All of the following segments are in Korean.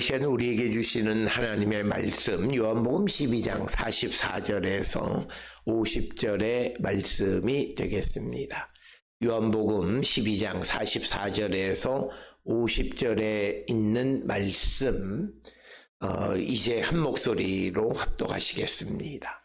이 시간 우리에게 주시는 하나님의 말씀 요한복음 12장 44절에서 50절의 말씀이 되겠습니다. 요한복음 12장 44절에서 50절에 있는 말씀 이제 한 목소리로 합독하시겠습니다.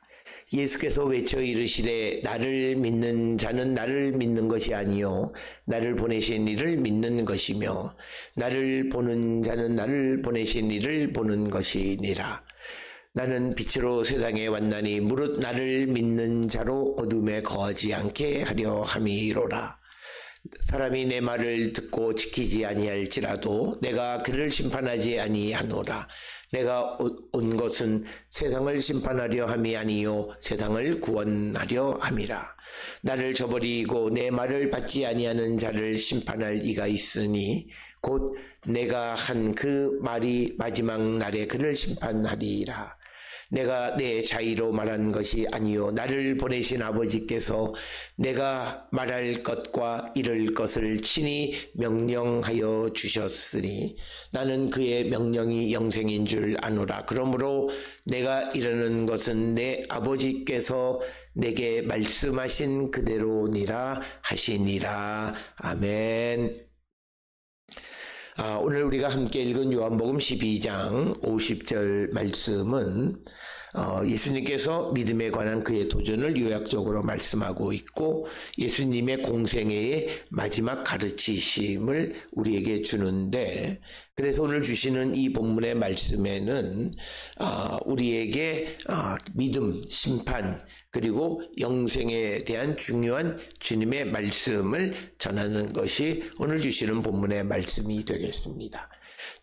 예수께서 외쳐 이르시되 나를 믿는 자는 나를 믿는 것이 아니요 나를 보내신 이를 믿는 것이며 나를 보는 자는 나를 보내신 이를 보는 것이니라. 나는 빛으로 세상에 왔나니 무릇 나를 믿는 자로 어둠에 거하지 않게 하려 함이로라. 사람이 내 말을 듣고 지키지 아니할지라도 내가 그를 심판하지 아니하노라. 내가 온 것은 세상을 심판하려 함이 아니요 세상을 구원하려 함이라. 나를 저버리고 내 말을 받지 아니하는 자를 심판할 이가 있으니 곧 내가 한 그 말이 마지막 날에 그를 심판하리라. 내가 내 자의로 말한 것이 아니요 나를 보내신 아버지께서 내가 말할 것과 이를 것을 친히 명령하여 주셨으니 나는 그의 명령이 영생인 줄 아노라. 그러므로 내가 이르는 것은 내 아버지께서 내게 말씀하신 그대로니라 하시니라. 아멘. 오늘 우리가 함께 읽은 요한복음 12장 50절 말씀은 예수님께서 믿음에 관한 그의 도전을 요약적으로 말씀하고 있고 예수님의 공생애의 마지막 가르치심을 우리에게 주는데, 그래서 오늘 주시는 이 본문의 말씀에는 우리에게 믿음, 심판, 그리고 영생에 대한 중요한 주님의 말씀을 전하는 것이 오늘 주시는 본문의 말씀이 되겠습니다.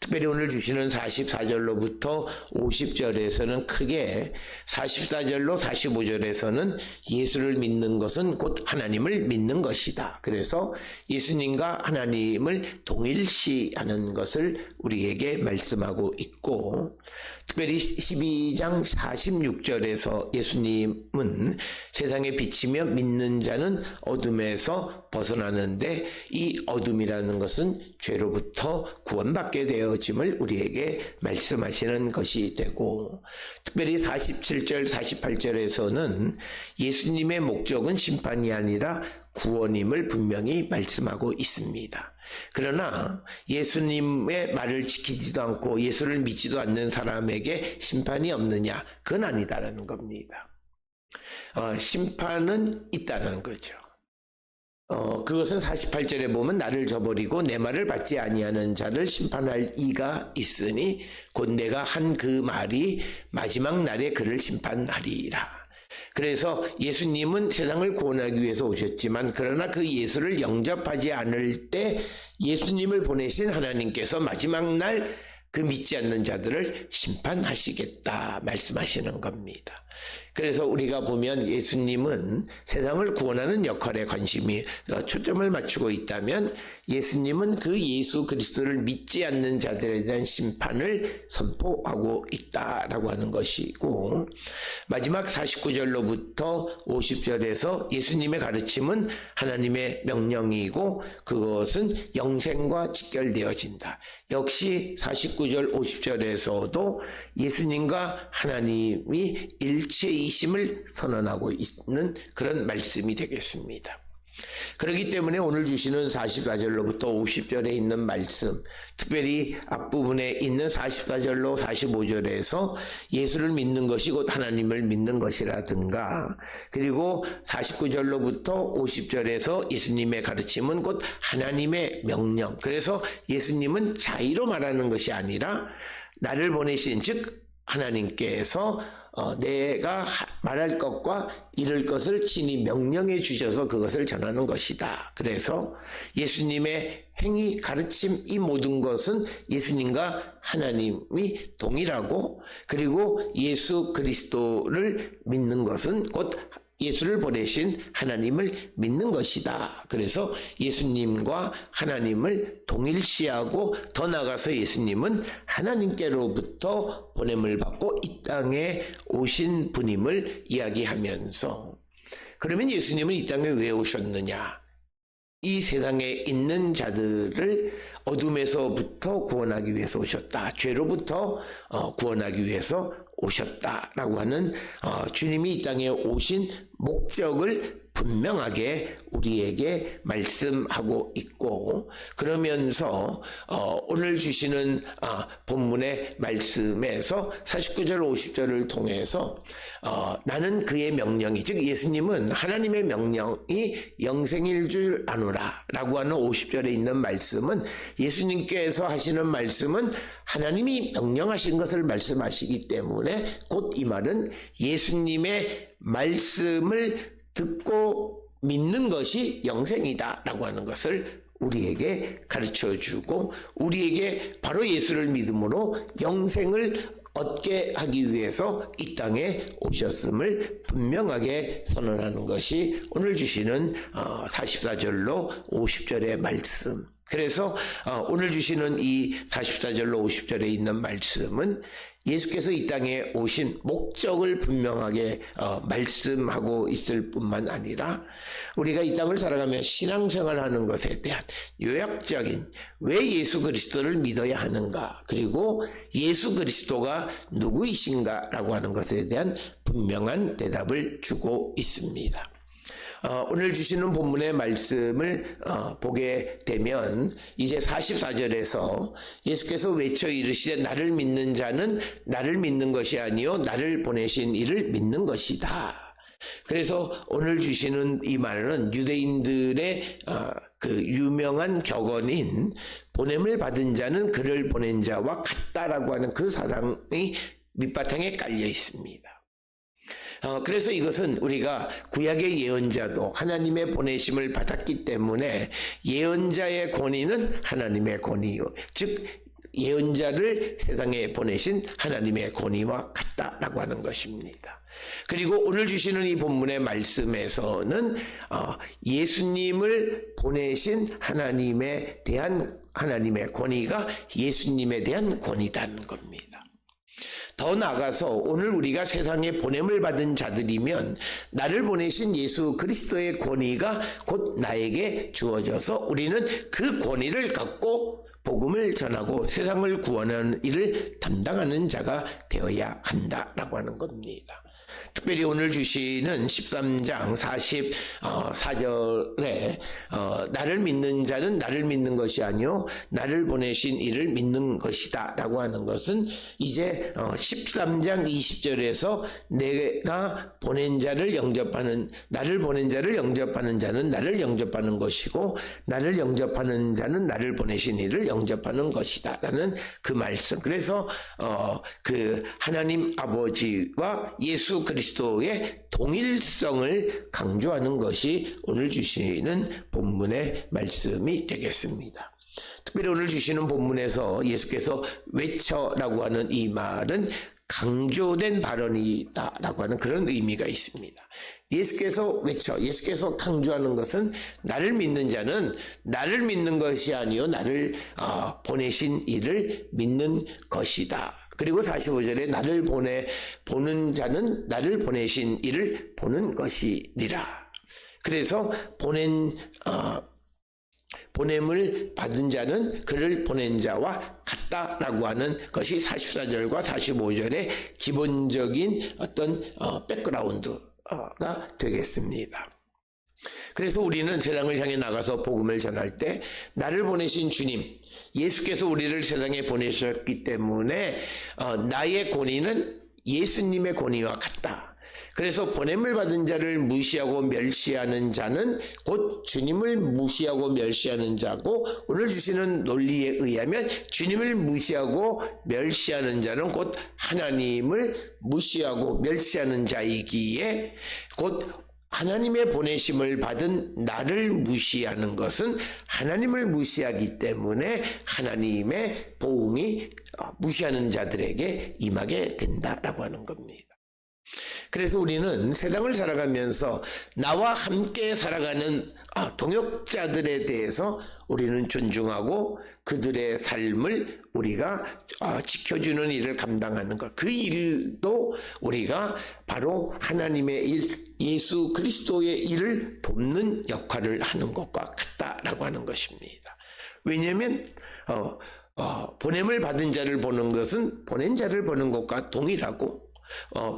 특별히 오늘 주시는 44절로부터 50절에서는 크게 44절로 45절에서는 예수를 믿는 것은 곧 하나님을 믿는 것이다. 그래서 예수님과 하나님을 동일시하는 것을 우리에게 말씀하고 있고, 특별히 12장 46절에서 예수님은 세상에 비치며 믿는 자는 어둠에서 벗어나는데 이 어둠이라는 것은 죄로부터 구원받게 되어짐을 우리에게 말씀하시는 것이 되고, 특별히 47절 48절에서는 예수님의 목적은 심판이 아니라 구원임을 분명히 말씀하고 있습니다. 그러나 예수님의 말을 지키지도 않고 예수를 믿지도 않는 사람에게 심판이 없느냐? 그건 아니다라는 겁니다. 심판은 있다는 거죠. 그것은 48절에 보면 나를 저버리고 내 말을 받지 아니하는 자를 심판할 이가 있으니 곧 내가 한 그 말이 마지막 날에 그를 심판하리라. 그래서 예수님은 세상을 구원하기 위해서 오셨지만 그러나 그 예수를 영접하지 않을 때 예수님을 보내신 하나님께서 마지막 날 그 믿지 않는 자들을 심판하시겠다 말씀하시는 겁니다. 그래서 우리가 보면 예수님은 세상을 구원하는 역할에 관심이 초점을 맞추고 있다면 예수님은 그 예수 그리스도를 믿지 않는 자들에 대한 심판을 선포하고 있다라고 하는 것이고, 마지막 49절로부터 50절에서 예수님의 가르침은 하나님의 명령이고 그것은 영생과 직결되어진다. 역시 49절 50절에서도 예수님과 하나님이 일체이심을 선언하고 있는 그런 말씀이 되겠습니다. 그렇기 때문에 오늘 주시는 44절로부터 50절에 있는 말씀, 특별히 앞부분에 있는 44절로 45절에서 예수를 믿는 것이 곧 하나님을 믿는 것이라든가, 그리고 49절로부터 50절에서 예수님의 가르침은 곧 하나님의 명령, 그래서 예수님은 자의로 말하는 것이 아니라 나를 보내신 즉 하나님께서 내가 말할 것과 이를 것을 친히 명령해 주셔서 그것을 전하는 것이다. 그래서 예수님의 행위, 가르침, 이 모든 것은 예수님과 하나님이 동일하고, 그리고 예수 그리스도를 믿는 것은 곧 예수를 보내신 하나님을 믿는 것이다. 그래서 예수님과 하나님을 동일시하고 더 나아가서 예수님은 하나님께로부터 보냄을 받고 이 땅에 오신 분임을 이야기하면서, 그러면 예수님은 이 땅에 왜 오셨느냐? 이 세상에 있는 자들을 어둠에서부터 구원하기 위해서 오셨다. 죄로부터 구원하기 위해서 오셨다라고 하는 주님이 이 땅에 오신 목적을 분명하게 우리에게 말씀하고 있고, 그러면서 오늘 주시는 본문의 말씀에서 49절 50절을 통해서 나는 그의 명령이, 즉 예수님은 하나님의 명령이 영생일 줄 아노라 라고 하는 50절에 있는 말씀은, 예수님께서 하시는 말씀은 하나님이 명령하신 것을 말씀하시기 때문에 곧 이 말은 예수님의 말씀을 듣고 믿는 것이 영생이다 라고 하는 것을 우리에게 가르쳐주고, 우리에게 바로 예수를 믿음으로 영생을 얻게 하기 위해서 이 땅에 오셨음을 분명하게 선언하는 것이 오늘 주시는 44절로 50절의 말씀. 그래서 오늘 주시는 이 44절로 50절에 있는 말씀은 예수께서 이 땅에 오신 목적을 분명하게 말씀하고 있을 뿐만 아니라, 우리가 이 땅을 살아가며 신앙생활하는 것에 대한 요약적인, 왜 예수 그리스도를 믿어야 하는가, 그리고 예수 그리스도가 누구이신가 라고 하는 것에 대한 분명한 대답을 주고 있습니다. 오늘 주시는 본문의 말씀을 보게 되면 이제 44절에서 예수께서 외쳐 이르시되 나를 믿는 자는 나를 믿는 것이 아니요 나를 보내신 이를 믿는 것이다. 그래서 오늘 주시는 이 말은 유대인들의 그 유명한 격언인 보냄을 받은 자는 그를 보낸 자와 같다라고 하는 그 사상이 밑바탕에 깔려 있습니다. 그래서 이것은 우리가 구약의 예언자도 하나님의 보내심을 받았기 때문에 예언자의 권위는 하나님의 권위요, 즉 예언자를 세상에 보내신 하나님의 권위와 같다라고 하는 것입니다. 그리고 오늘 주시는 이 본문의 말씀에서는 예수님을 보내신 하나님에 대한 하나님의 권위가 예수님에 대한 권위다는 겁니다. 더 나아가서 오늘 우리가 세상에 보냄을 받은 자들이면 나를 보내신 예수 그리스도의 권위가 곧 나에게 주어져서 우리는 그 권위를 갖고 복음을 전하고 세상을 구원하는 일을 담당하는 자가 되어야 한다라고 하는 겁니다. 특별히 오늘 주시는 13장 44절에 나를 믿는 자는 나를 믿는 것이 아니요 나를 보내신 이를 믿는 것이다 라고 하는 것은 이제 13장 20절에서 내가 보낸 자를 영접하는, 나를 보낸 자를 영접하는 자는 나를 영접하는 것이고 나를 영접하는 자는 나를 보내신 이를 영접하는 것이다 라는 그 말씀. 그래서 그 하나님 아버지와 예수 그리스도의 동일성을 강조하는 것이 오늘 주시는 본문의 말씀이 되겠습니다. 특별히 오늘 주시는 본문에서 예수께서 외쳐라고 하는 이 말은 강조된 발언이다라고 하는 그런 의미가 있습니다. 예수께서 외쳐, 예수께서 강조하는 것은 나를 믿는 자는 나를 믿는 것이 아니요 나를 보내신 이를 믿는 것이다. 그리고 45절에 나를 보는 자는 나를 보내신 이를 보는 것이니라. 그래서 보냄을 받은 자는 그를 보낸 자와 같다라고 하는 것이 44절과 45절의 기본적인 어떤 백그라운드가 되겠습니다. 그래서 우리는 세상을 향해 나가서 복음을 전할 때 나를 보내신 주님, 예수께서 우리를 세상에 보내셨기 때문에 나의 권위는 예수님의 권위와 같다. 그래서 보냄을 받은 자를 무시하고 멸시하는 자는 곧 주님을 무시하고 멸시하는 자고, 오늘 주시는 논리에 의하면 주님을 무시하고 멸시하는 자는 곧 하나님을 무시하고 멸시하는 자이기에 곧 하나님의 보내심을 받은 나를 무시하는 것은 하나님을 무시하기 때문에 하나님의 보응이 무시하는 자들에게 임하게 된다라고 하는 겁니다. 그래서 우리는 세상을 살아가면서 나와 함께 살아가는 동역자들에 대해서 우리는 존중하고 그들의 삶을 우리가 지켜주는 일을 감당하는 것. 그 일도 우리가 바로 하나님의 일, 예수 그리스도의 일을 돕는 역할을 하는 것과 같다라고 하는 것입니다. 왜냐하면 보냄을 받은 자를 보는 것은 보낸 자를 보는 것과 동일하고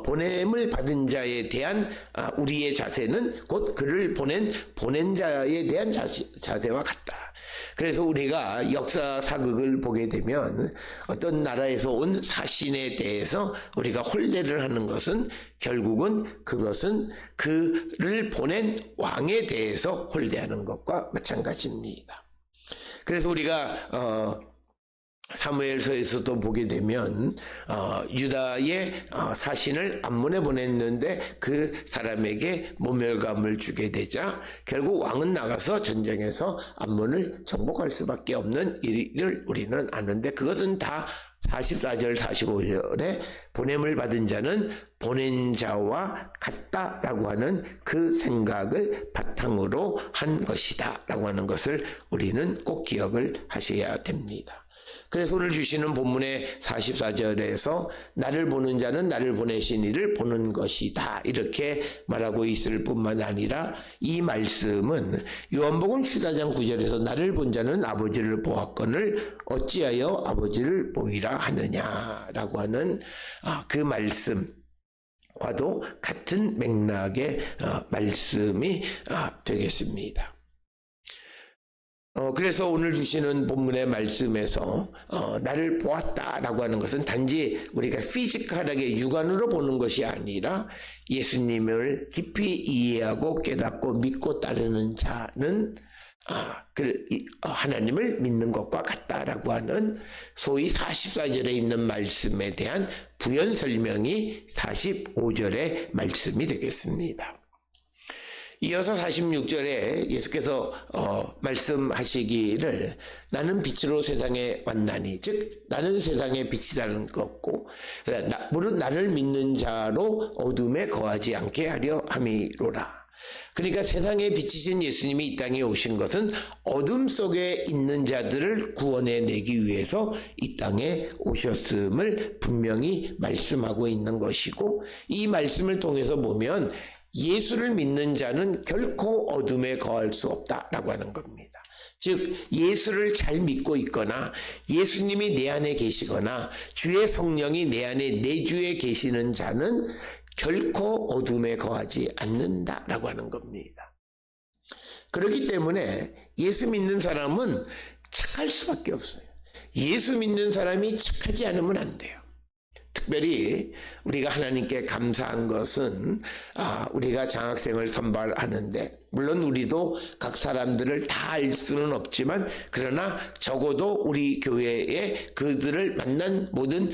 보냄을 받은 자에 대한 우리의 자세는 곧 그를 보낸 자에 대한 자세와 같다. 그래서 우리가 역사 사극을 보게 되면 어떤 나라에서 온 사신에 대해서 우리가 혼례를 하는 것은 결국은 그것은 그를 보낸 왕에 대해서 혼례하는 것과 마찬가지입니다. 그래서 우리가 사무엘서에서도 보게 되면 유다의 사신을 암몬에 보냈는데 그 사람에게 모멸감을 주게 되자 결국 왕은 나가서 전쟁에서 암몬을 정복할 수밖에 없는 일을 우리는 아는데, 그것은 다 44절 45절에 보냄을 받은 자는 보낸 자와 같다라고 하는 그 생각을 바탕으로 한 것이다 라고 하는 것을 우리는 꼭 기억을 하셔야 됩니다. 그래서 오늘 주시는 본문의 44절에서 나를 보는 자는 나를 보내신 이를 보는 것이다 이렇게 말하고 있을 뿐만 아니라, 이 말씀은 요한복음 14장 9절에서 나를 본 자는 아버지를 보았거늘 어찌하여 아버지를 보이라 하느냐라고 하는 그 말씀과도 같은 맥락의 말씀이 되겠습니다. 그래서 오늘 주시는 본문의 말씀에서 나를 보았다라고 하는 것은 단지 우리가 피지컬하게 육안으로 보는 것이 아니라 예수님을 깊이 이해하고 깨닫고 믿고 따르는 자는 하나님을 믿는 것과 같다라고 하는 소위 44절에 있는 말씀에 대한 부연 설명이 45절의 말씀이 되겠습니다. 이어서 46절에 예수께서 말씀하시기를 나는 빛으로 세상에 왔나니, 즉 나는 세상의 빛이라는 것고 무릇 나를 믿는 자로 어둠에 거하지 않게 하려 함이로라. 그러니까 세상의 빛이신 예수님이 이 땅에 오신 것은 어둠 속에 있는 자들을 구원해 내기 위해서 이 땅에 오셨음을 분명히 말씀하고 있는 것이고, 이 말씀을 통해서 보면 예수를 믿는 자는 결코 어둠에 거할 수 없다라고 하는 겁니다. 즉 예수를 잘 믿고 있거나 예수님이 내 안에 계시거나 주의 성령이 내 안에 내주에 계시는 자는 결코 어둠에 거하지 않는다라고 하는 겁니다. 그렇기 때문에 예수 믿는 사람은 착할 수밖에 없어요. 예수 믿는 사람이 착하지 않으면 안 돼요. 특별히 우리가 하나님께 감사한 것은 우리가 장학생을 선발하는데, 물론 우리도 각 사람들을 다 알 수는 없지만 그러나 적어도 우리 교회에 그들을 만난 모든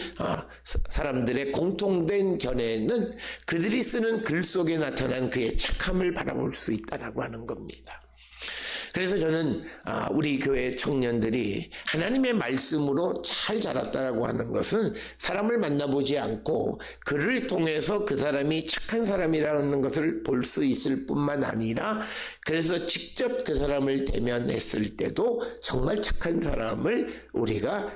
사람들의 공통된 견해는 그들이 쓰는 글 속에 나타난 그의 착함을 바라볼 수 있다라고 하는 겁니다. 그래서 저는 우리 교회 청년들이 하나님의 말씀으로 잘 자랐다라고 하는 것은 사람을 만나보지 않고 그를 통해서 그 사람이 착한 사람이라는 것을 볼 수 있을 뿐만 아니라, 그래서 직접 그 사람을 대면했을 때도 정말 착한 사람을 우리가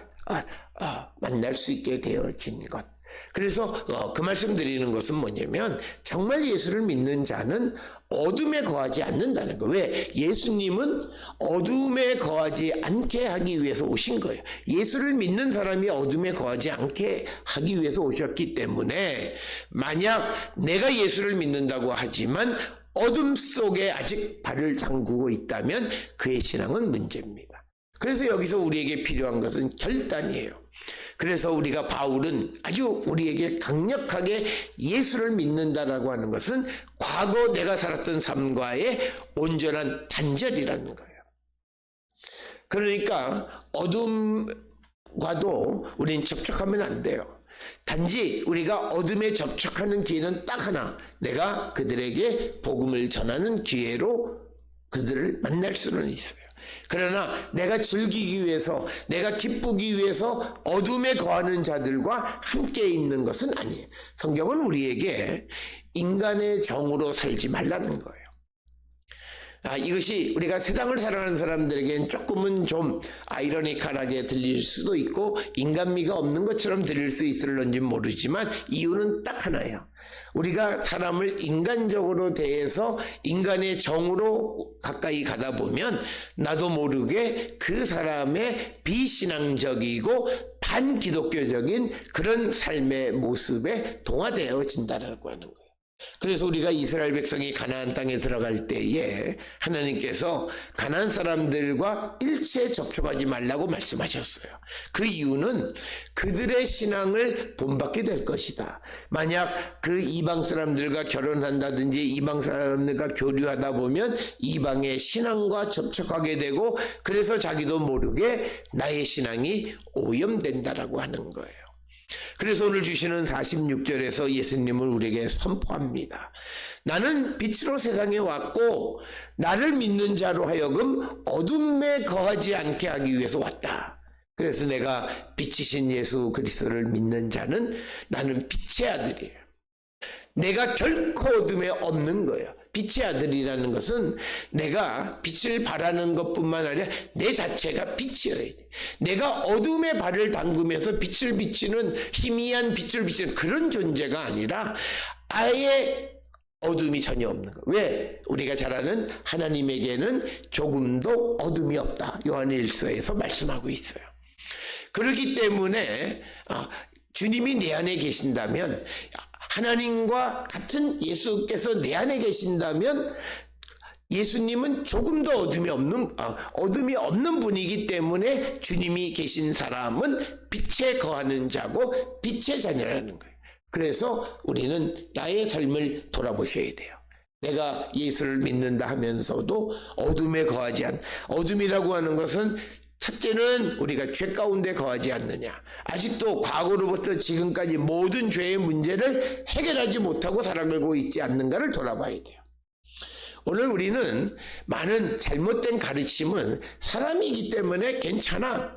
만날 수 있게 되어진 것. 그래서 그 말씀 드리는 것은 뭐냐면, 정말 예수를 믿는 자는 어둠에 거하지 않는다는 거예요. 왜? 예수님은 어둠에 거하지 않게 하기 위해서 오신 거예요. 예수를 믿는 사람이 어둠에 거하지 않게 하기 위해서 오셨기 때문에, 만약 내가 예수를 믿는다고 하지만 어둠 속에 아직 발을 담그고 있다면 그의 신앙은 문제입니다. 그래서 여기서 우리에게 필요한 것은 결단이에요. 그래서 우리가 바울은 아주 우리에게 강력하게 예수를 믿는다라고 하는 것은 과거 내가 살았던 삶과의 온전한 단절이라는 거예요. 그러니까 어둠과도 우리는 접촉하면 안 돼요. 단지 우리가 어둠에 접촉하는 기회는 딱 하나, 내가 그들에게 복음을 전하는 기회로 그들을 만날 수는 있어요. 그러나 내가 즐기기 위해서, 내가 기쁘기 위해서 어둠에 거하는 자들과 함께 있는 것은 아니에요. 성경은 우리에게 인간의 정으로 살지 말라는 거예요. 이것이 우리가 세상을 살아가는 사람들에겐 조금은 좀 아이러니컬하게 들릴 수도 있고 인간미가 없는 것처럼 들릴 수 있을런지 모르지만 이유는 딱 하나예요. 우리가 사람을 인간적으로 대해서 인간의 정으로 가까이 가다 보면 나도 모르게 그 사람의 비신앙적이고 반기독교적인 그런 삶의 모습에 동화되어진다라고 하는 거예요. 그래서 우리가 이스라엘 백성이 가나안 땅에 들어갈 때에 하나님께서 가나안 사람들과 일체 접촉하지 말라고 말씀하셨어요. 그 이유는 그들의 신앙을 본받게 될 것이다. 만약 그 이방 사람들과 결혼한다든지 이방 사람들과 교류하다 보면 이방의 신앙과 접촉하게 되고 그래서 자기도 모르게 나의 신앙이 오염된다라고 하는 거예요. 그래서 오늘 주시는 46절에서 예수님은 우리에게 선포합니다. 나는 빛으로 세상에 왔고 나를 믿는 자로 하여금 어둠에 거하지 않게 하기 위해서 왔다. 그래서 내가 빛이신 예수 그리스도를 믿는 자는 나는 빛의 아들이에요. 내가 결코 어둠에 없는 거예요. 빛의 아들이라는 것은 내가 빛을 발하는 것뿐만 아니라 내 자체가 빛이어야 돼. 내가 어둠에 발을 담그면서 빛을 비치는 희미한 빛을 비치는 그런 존재가 아니라 아예 어둠이 전혀 없는 거. 왜? 우리가 잘 아는 하나님에게는 조금도 어둠이 없다. 요한일서에서 말씀하고 있어요. 그렇기 때문에 주님이 내 안에 계신다면 하나님과 같은 예수께서 내 안에 계신다면 예수님은 조금도 어둠이 없는 분이기 때문에 주님이 계신 사람은 빛에 거하는 자고 빛의 자녀라는 거예요. 그래서 우리는 나의 삶을 돌아보셔야 돼요. 내가 예수를 믿는다 하면서도 어둠에 거하지 않는, 어둠이라고 하는 것은 첫째는 우리가 죄 가운데 거하지 않느냐. 아직도 과거로부터 지금까지 모든 죄의 문제를 해결하지 못하고 살아가고 있지 않는가를 돌아봐야 돼요. 오늘 우리는 많은 잘못된 가르침은 사람이기 때문에 괜찮아.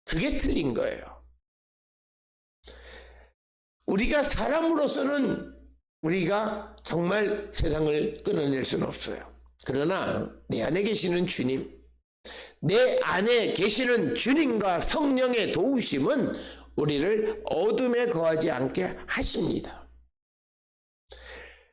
그게 틀린 거예요. 우리가 사람으로서는 우리가 정말 세상을 끊어낼 수는 없어요. 그러나 내 안에 계시는 주님, 내 안에 계시는 주님과 성령의 도우심은 우리를 어둠에 거하지 않게 하십니다.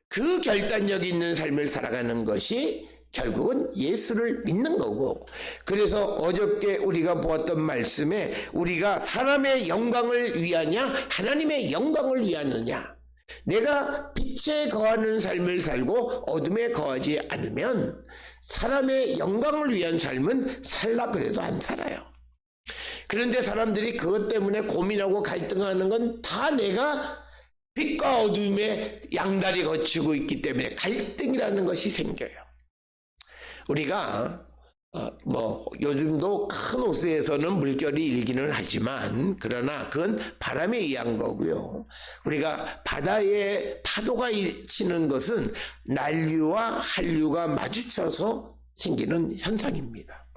그 결단력 있는 삶을 살아가는 것이 결국은 예수를 믿는 거고, 그래서 어저께 우리가 보았던 말씀에 우리가 사람의 영광을 위하냐 하나님의 영광을 위하느냐, 내가 빛에 거하는 삶을 살고 어둠에 거하지 않으면 사람의 영광을 위한 삶은 살라 그래도 안 살아요. 그런데 사람들이 그것 때문에 고민하고 갈등하는 건 다 내가 빛과 어둠의 양다리 거치고 있기 때문에 갈등이라는 것이 생겨요. 우리가 요즘도 큰 호수에서는 물결이 일기는 하지만 그러나 그건 바람에 의한 거고요. 우리가 바다에 파도가 치는 것은 난류와 한류가 마주쳐서 생기는 현상입니다.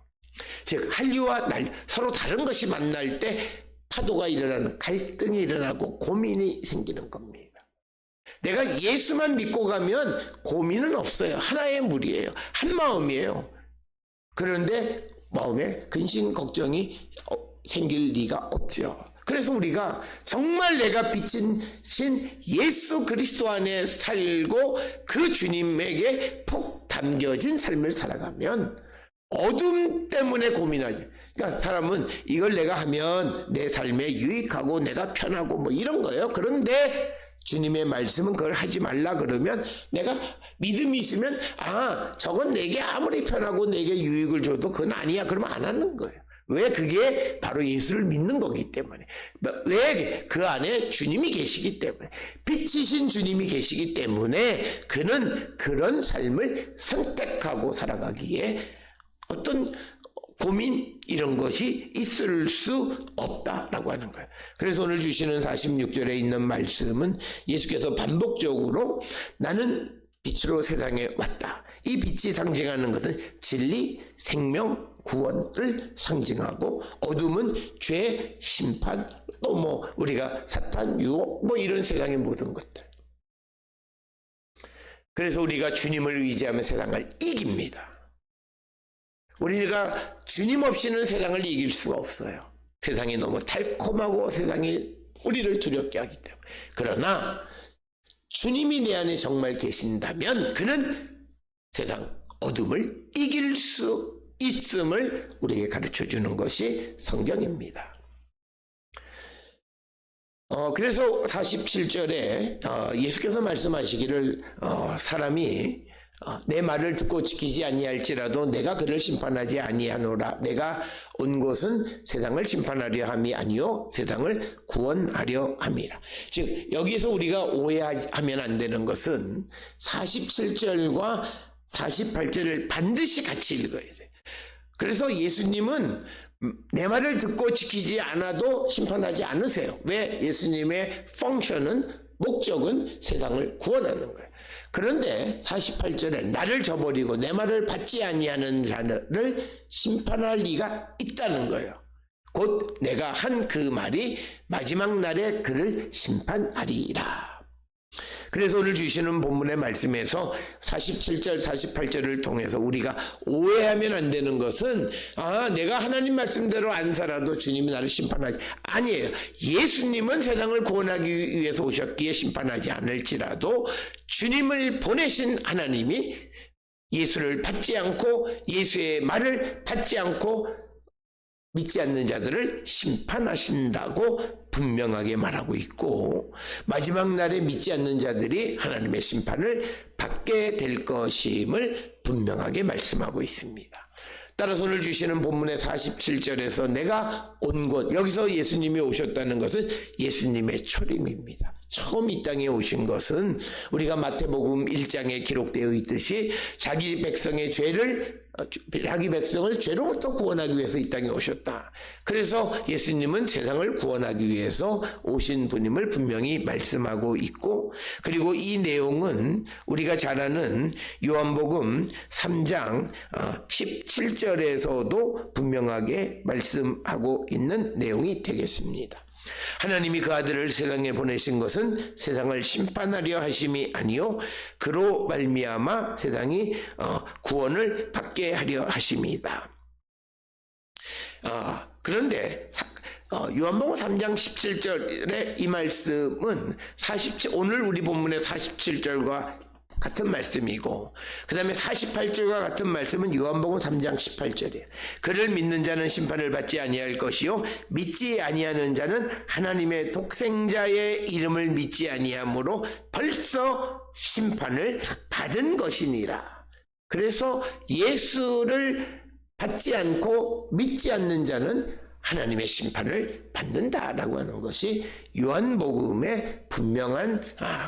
즉 한류와 서로 다른 것이 만날 때 파도가 일어나는, 갈등이 일어나고 고민이 생기는 겁니다. 내가 예수만 믿고 가면 고민은 없어요. 하나의 물이에요. 한 마음이에요. 그런데 마음에 근심 걱정이 생길 리가 없죠. 그래서 우리가 정말 내가 빛이신 예수 그리스도 안에 살고 그 주님에게 푹 담겨진 삶을 살아가면 어둠 때문에 고민하지. 그러니까 사람은 이걸 내가 하면 내 삶에 유익하고 내가 편하고 이런 거예요. 그런데 주님의 말씀은 그걸 하지 말라 그러면 내가 믿음이 있으면 저건 내게 아무리 편하고 내게 유익을 줘도 그건 아니야 그러면 안 하는 거예요. 왜? 그게 바로 예수를 믿는 거기 때문에. 왜? 그 안에 주님이 계시기 때문에, 빛이신 주님이 계시기 때문에 그는 그런 삶을 선택하고 살아가기에 어떤 고민 이런 것이 있을 수 없다라고 하는 거예요. 그래서 오늘 주시는 46절에 있는 말씀은 예수께서 반복적으로 나는 빛으로 세상에 왔다. 이 빛이 상징하는 것은 진리, 생명, 구원을 상징하고, 어둠은 죄, 심판, 또 우리가 사탄, 유혹 이런 세상의 모든 것들. 그래서 우리가 주님을 의지하면 세상을 이깁니다. 우리가 주님 없이는 세상을 이길 수가 없어요. 세상이 너무 달콤하고 세상이 우리를 두렵게 하기 때문에. 그러나 주님이 내 안에 정말 계신다면 그는 세상 어둠을 이길 수 있음을 우리에게 가르쳐 주는 것이 성경입니다. 그래서 47절에 예수께서 말씀하시기를 사람이 내 말을 듣고 지키지 아니할지라도 내가 그를 심판하지 아니하노라. 내가 온 곳은 세상을 심판하려 함이 아니요 세상을 구원하려 함이라. 즉 여기서 우리가 오해하면 안 되는 것은 47절과 48절을 반드시 같이 읽어야 돼요. 그래서 예수님은 내 말을 듣고 지키지 않아도 심판하지 않으세요. 왜? 예수님의 펑션은, 목적은 세상을 구원하는 거예요. 그런데 48절에 나를 저버리고 내 말을 받지 아니하는 자를 심판할 리가 있다는 거예요. 곧 내가 한 그 말이 마지막 날에 그를 심판하리라. 그래서 오늘 주시는 본문의 말씀에서 47절, 48절을 통해서 우리가 오해하면 안 되는 것은 내가 하나님 말씀대로 안 살아도 주님이 나를 심판하지. 아니에요. 예수님은 세상을 구원하기 위해서 오셨기에 심판하지 않을지라도 주님을 보내신 하나님이 예수를 받지 않고 예수의 말을 받지 않고 믿지 않는 자들을 심판하신다고 분명하게 말하고 있고, 마지막 날에 믿지 않는 자들이 하나님의 심판을 받게 될 것임을 분명하게 말씀하고 있습니다. 따라서 오늘 주시는 본문의 47절에서 내가 온 곳, 여기서 예수님이 오셨다는 것은 예수님의 초림입니다. 처음 이 땅에 오신 것은 우리가 마태복음 1장에 기록되어 있듯이 자기 백성을 죄로부터 구원하기 위해서 이 땅에 오셨다. 그래서 예수님은 세상을 구원하기 위해서 오신 분임을 분명히 말씀하고 있고, 그리고 이 내용은 우리가 잘 아는 요한복음 3장 17절에서도 분명하게 말씀하고 있는 내용이 되겠습니다. 하나님이 그 아들을 세상에 보내신 것은 세상을 심판하려 하심이 아니요 그로 말미암아 세상이 구원을 받게 하려 하심이다. 그런데 요한복음 3장 17절의 이 말씀은 오늘 우리 본문의 47절과 같은 말씀이고, 그 다음에 48절과 같은 말씀은 요한복음 3장 18절이에요. 그를 믿는 자는 심판을 받지 아니할 것이요 믿지 아니하는 자는 하나님의 독생자의 이름을 믿지 아니하므로 벌써 심판을 받은 것이니라. 그래서 예수를 받지 않고 믿지 않는 자는 하나님의 심판을 받는다라고 하는 것이 요한복음의 분명한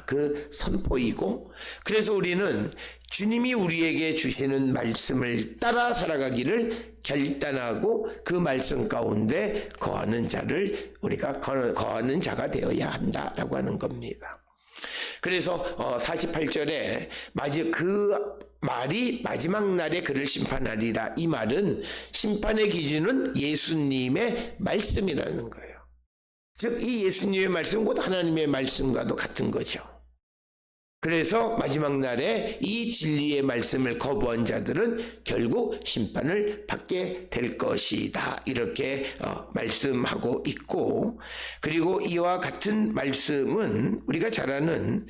그 선포이고, 그래서 우리는 주님이 우리에게 주시는 말씀을 따라 살아가기를 결단하고 그 말씀 가운데 거하는 자를 우리가 거하는 자가 되어야 한다라고 하는 겁니다. 그래서 48절에 그 말이 마지막 날에 그를 심판하리라, 이 말은 심판의 기준은 예수님의 말씀이라는 거예요. 즉 이 예수님의 말씀은 곧 하나님의 말씀과도 같은 거죠. 그래서 마지막 날에 이 진리의 말씀을 거부한 자들은 결국 심판을 받게 될 것이다, 이렇게 말씀하고 있고, 그리고 이와 같은 말씀은 우리가 잘 아는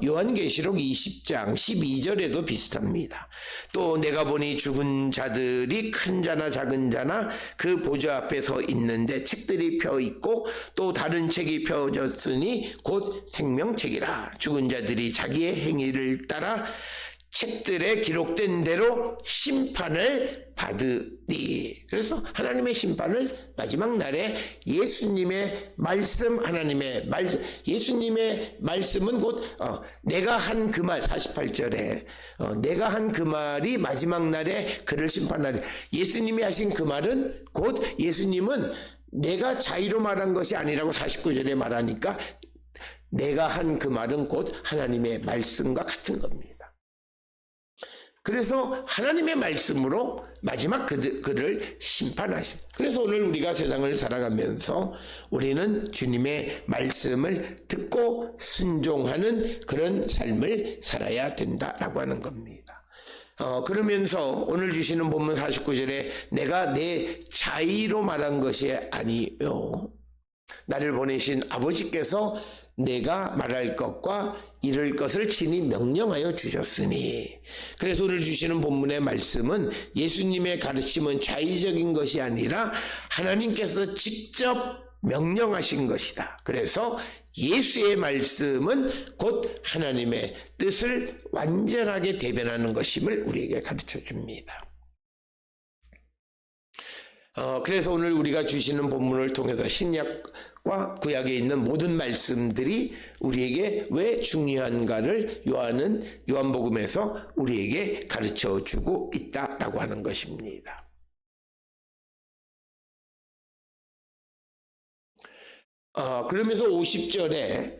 요한계시록 20장 12절에도 비슷합니다. 또 내가 보니 죽은 자들이 큰 자나 작은 자나 그 보좌 앞에 서 있는데 책들이 펴 있고 또 다른 책이 펴졌으니 곧 생명책이라. 죽은 자들이 자기의 행위를 따라 책들에 기록된 대로 심판을 받으리. 그래서 하나님의 심판을 마지막 날에 예수님의 말씀, 하나님의 말씀, 예수님의 말씀은 곧 내가 한 그 말, 48절에 내가 한 그 말이 마지막 날에 그를 심판하리. 예수님이 하신 그 말은 곧 예수님은 내가 자의로 말한 것이 아니라고 49절에 말하니까 내가 한 그 말은 곧 하나님의 말씀과 같은 겁니다. 그래서 하나님의 말씀으로 마지막 그를 심판하신. 그래서 오늘 우리가 세상을 살아가면서 우리는 주님의 말씀을 듣고 순종하는 그런 삶을 살아야 된다라고 하는 겁니다. 그러면서 오늘 주시는 본문 49절에 내가 내 자의로 말한 것이 아니요 나를 보내신 아버지께서 내가 말할 것과 이룰 것을 친히 명령하여 주셨으니. 그래서 오늘 주시는 본문의 말씀은 예수님의 가르침은 자의적인 것이 아니라 하나님께서 직접 명령하신 것이다. 그래서 예수의 말씀은 곧 하나님의 뜻을 완전하게 대변하는 것임을 우리에게 가르쳐 줍니다. 그래서 오늘 우리가 주시는 본문을 통해서 신약과 구약에 있는 모든 말씀들이 우리에게 왜 중요한가를 요한복음에서 우리에게 가르쳐 주고 있다라고 하는 것입니다. 그러면서 50절에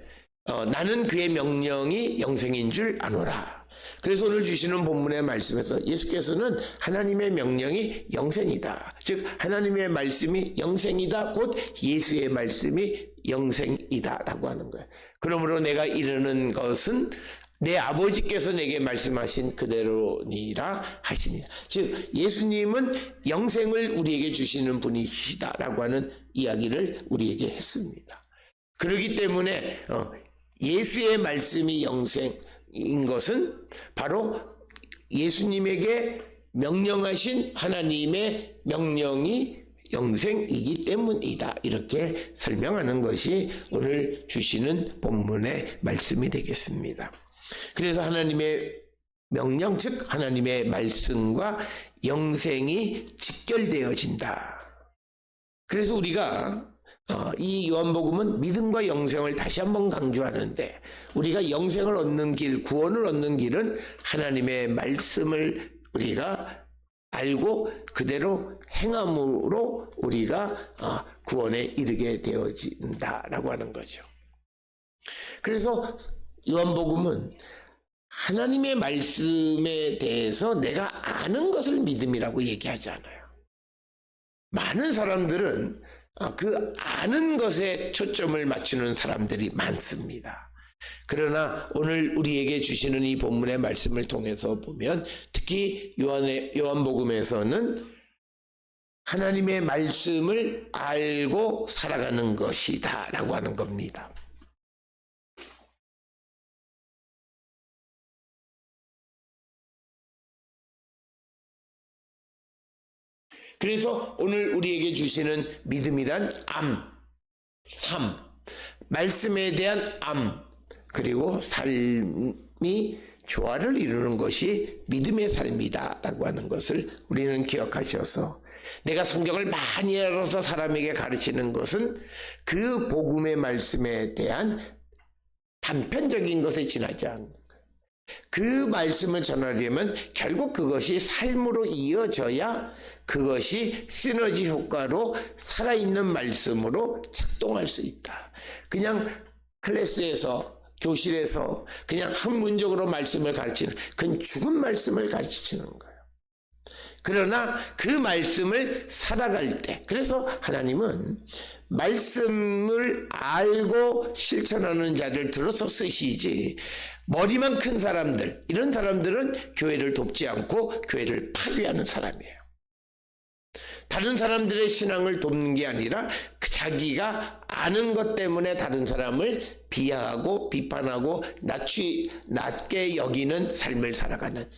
나는 그의 명령이 영생인 줄 아노라. 그래서 오늘 주시는 본문의 말씀에서 예수께서는 하나님의 명령이 영생이다. 즉 하나님의 말씀이 영생이다. 곧 예수의 말씀이 영생이다 라고 하는 거예요. 그러므로 내가 이르는 것은 내 아버지께서 내게 말씀하신 그대로니라 하시니라. 즉 예수님은 영생을 우리에게 주시는 분이시다라고 하는 이야기를 우리에게 했습니다. 그렇기 때문에 예수의 말씀이 영생인 것은 바로 예수님에게 명령하신 하나님의 명령이 영생이기 때문이다. 이렇게 설명하는 것이 오늘 주시는 본문의 말씀이 되겠습니다. 그래서 하나님의 명령, 즉 하나님의 말씀과 영생이 직결되어진다. 그래서 우리가 이 요한복음은 믿음과 영생을 다시 한번 강조하는데, 우리가 영생을 얻는 길, 구원을 얻는 길은 하나님의 말씀을 우리가 알고 그대로 행함으로 우리가 구원에 이르게 되어진다라고 하는 거죠. 그래서 요한복음은 하나님의 말씀에 대해서 내가 아는 것을 믿음이라고 얘기하지 않아요. 많은 사람들은 그 아는 것에 초점을 맞추는 사람들이 많습니다. 그러나 오늘 우리에게 주시는 이 본문의 말씀을 통해서 보면 특히 요한복음에서는 하나님의 말씀을 알고 살아가는 것이다 라고 하는 겁니다. 그래서 오늘 우리에게 주시는 믿음이란 삶, 말씀에 대한 그리고 삶이 조화를 이루는 것이 믿음의 삶이다라고 하는 것을 우리는 기억하셔서, 내가 성경을 많이 알아서 사람에게 가르치는 것은 그 복음의 말씀에 대한 단편적인 것에 지나지 않는 거예요. 그 말씀을 전하려면 결국 그것이 삶으로 이어져야 그것이 시너지 효과로 살아있는 말씀으로 작동할 수 있다. 그냥 클래스에서, 교실에서 그냥 학문적으로 말씀을 가르치는, 그건 죽은 말씀을 가르치는 거예요. 그러나 그 말씀을 살아갈 때, 그래서 하나님은 말씀을 알고 실천하는 자를 들어서 쓰시지, 머리만 큰 사람들, 이런 사람들은 교회를 돕지 않고 교회를 파괴하는 사람이에요. 다른 사람들의 신앙을 돕는 게 아니라 자기가 아는 것 때문에 다른 사람을 비하하고 비판하고 낮게 여기는 삶을 살아가는,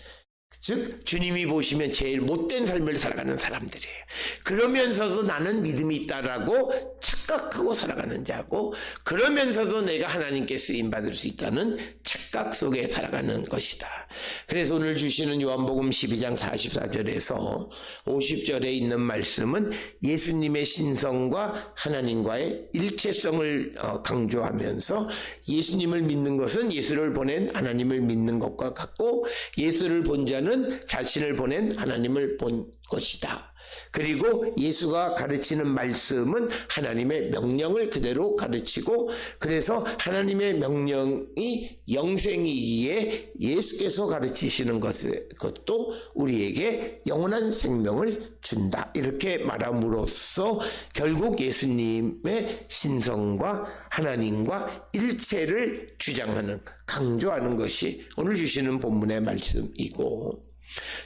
즉 주님이 보시면 제일 못된 삶을 살아가는 사람들이에요. 그러면서도 나는 믿음이 있다라고 착각하고 살아가는 자고, 그러면서도 내가 하나님께 쓰임받을 수 있다는 착각 속에 살아가는 것이다. 그래서 오늘 주시는 요한복음 12장 44절에서 50절에 있는 말씀은 예수님의 신성과 하나님과의 일체성을 강조하면서, 예수님을 믿는 것은 예수를 보낸 하나님을 믿는 것과 같고, 예수를 본 자는 자신을 보낸 하나님을 본 것이다. 그리고 예수가 가르치는 말씀은 하나님의 명령을 그대로 가르치고, 그래서 하나님의 명령이 영생이기에 예수께서 가르치시는 것도 우리에게 영원한 생명을 준다. 이렇게 말함으로써 결국 예수님의 신성과 하나님과 일체를 주장하는, 강조하는 것이 오늘 주시는 본문의 말씀이고,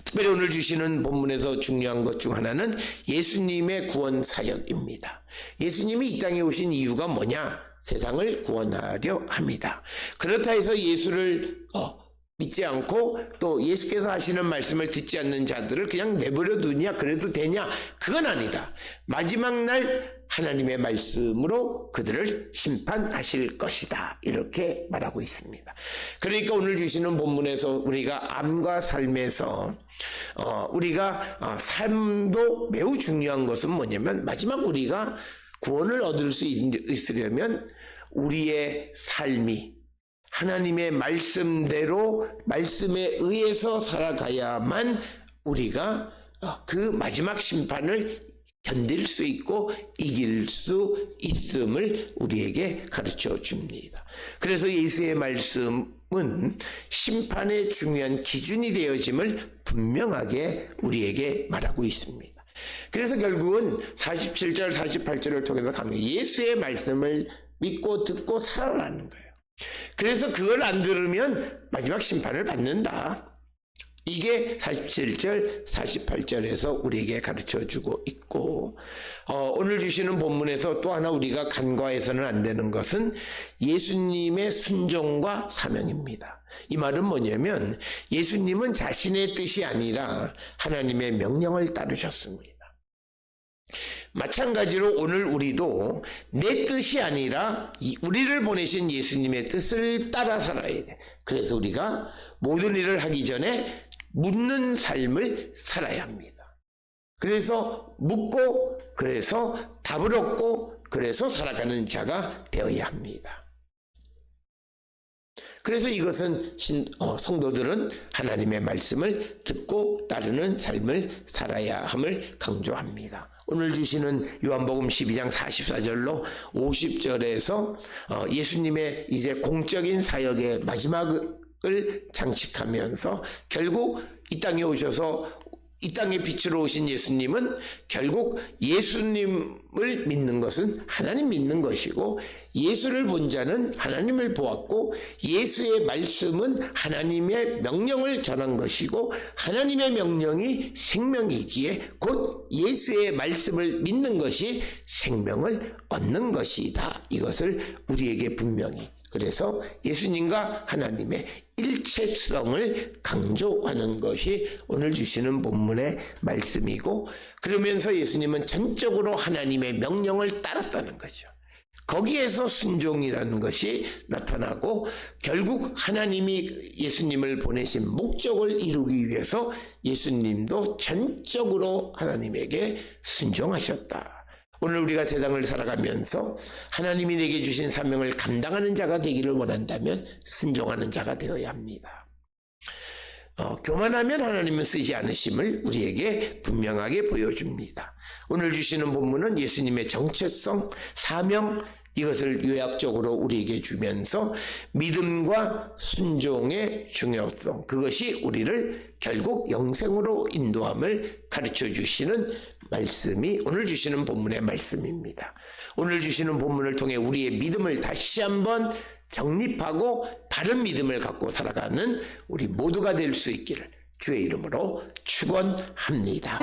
특별히 오늘 주시는 본문에서 중요한 것 중 하나는 예수님의 구원 사역입니다. 예수님이 이 땅에 오신 이유가 뭐냐? 세상을 구원하려 합니다. 그렇다 해서 예수를 믿지 않고 또 예수께서 하시는 말씀을 듣지 않는 자들을 그냥 내버려 두냐, 그래도 되냐? 그건 아니다. 마지막 날 하나님의 말씀으로 그들을 심판하실 것이다. 이렇게 말하고 있습니다. 그러니까 오늘 주시는 본문에서 우리가 암과 삶에서 우리가 삶도 매우 중요한 것은 뭐냐면 마지막 우리가 구원을 얻을 수 있으려면 우리의 삶이 하나님의 말씀대로 말씀에 의해서 살아가야만 우리가 그 마지막 심판을 견딜 수 있고 이길 수 있음을 우리에게 가르쳐 줍니다. 그래서 예수의 말씀은 심판의 중요한 기준이 되어짐을 분명하게 우리에게 말하고 있습니다. 그래서 결국은 47절 48절을 통해서 가면 예수의 말씀을 믿고 듣고 살아라는 거예요. 그래서 그걸 안 들으면 마지막 심판을 받는다. 이게 47절 48절에서 우리에게 가르쳐주고 있고 오늘 주시는 본문에서 또 하나 우리가 간과해서는 안 되는 것은 예수님의 순종과 사명입니다. 이 말은 뭐냐면 예수님은 자신의 뜻이 아니라 하나님의 명령을 따르셨습니다. 마찬가지로 오늘 우리도 내 뜻이 아니라 우리를 보내신 예수님의 뜻을 따라 살아야 돼. 그래서 우리가 모든 일을 하기 전에 묻는 삶을 살아야 합니다. 그래서 묻고 그래서 답을 얻고 그래서 살아가는 자가 되어야 합니다. 그래서 이것은 성도들은 하나님의 말씀을 듣고 따르는 삶을 살아야 함을 강조합니다. 오늘 주시는 요한복음 12장 44절로 50절에서 예수님의 이제 공적인 사역의 마지막을 장식하면서 결국 이 땅에 오셔서 이 땅의 빛으로 오신 예수님은 결국 예수님을 믿는 것은 하나님 믿는 것이고 예수를 본 자는 하나님을 보았고 예수의 말씀은 하나님의 명령을 전한 것이고 하나님의 명령이 생명이기에 곧 예수의 말씀을 믿는 것이 생명을 얻는 것이다. 이것을 우리에게 분명히 그래서 예수님과 하나님의 일체성을 강조하는 것이 오늘 주시는 본문의 말씀이고 그러면서 예수님은 전적으로 하나님의 명령을 따랐다는 거죠. 거기에서 순종이라는 것이 나타나고 결국 하나님이 예수님을 보내신 목적을 이루기 위해서 예수님도 전적으로 하나님에게 순종하셨다. 오늘 우리가 세상을 살아가면서 하나님이 내게 주신 사명을 감당하는 자가 되기를 원한다면 순종하는 자가 되어야 합니다. 교만하면 하나님은 쓰지 않으심을 우리에게 분명하게 보여줍니다. 오늘 주시는 본문은 예수님의 정체성, 사명 이것을 요약적으로 우리에게 주면서 믿음과 순종의 중요성 그것이 우리를 결국 영생으로 인도함을 가르쳐 주시는 말씀이 오늘 주시는 본문의 말씀입니다. 오늘 주시는 본문을 통해 우리의 믿음을 다시 한번 정립하고 바른 믿음을 갖고 살아가는 우리 모두가 될 수 있기를 주의 이름으로 축원합니다.